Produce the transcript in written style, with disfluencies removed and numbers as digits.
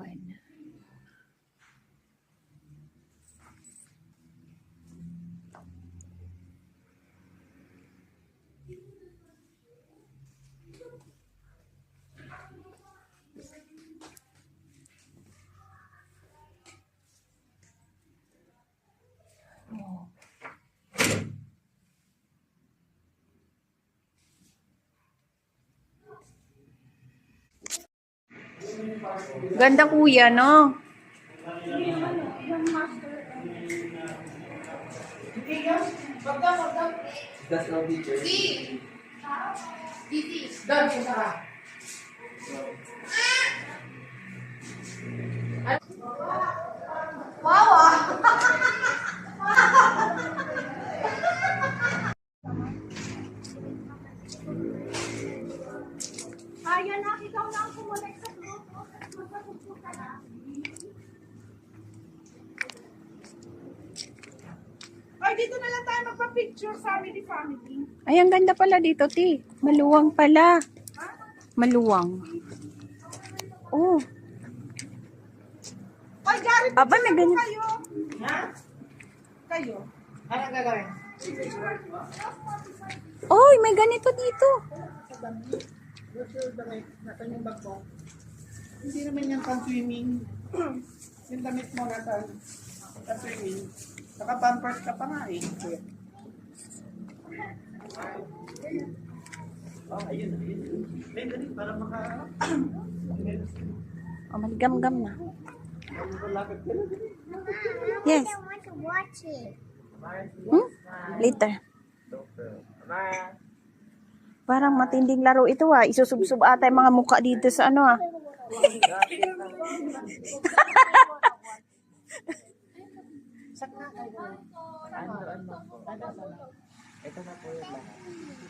buwan. Ganda kuya, no? That's no teacher. Ayan na, ikaw na ang kumulit sa grupo. Magpapagpo ka na. Ay, dito na lang tayo magpa-picture, family. Ay, ang ganda pala dito, ti. Maluwang pala. Maluwang. Oh. Ay, Gary, Aba, may ganyan. kayo. Ha? Kayo. Anong gagawin? Oy, may ganito dito. Nasaan yung bag mo? Hindi naman yan pang-swimming. Yung damit mo nasaan? Pang-swimming. Naka-pampers ka pa nga eh. Oh, ayun. May ganit para maka... Oh, maligam-gam na. Malapit ka na. Yes. I want to watch it. Hmm? Later. Parang matinding laro ito ah. Isusubsub ata yung mga mukha dito sa ano ah. Ito na po yung lahat.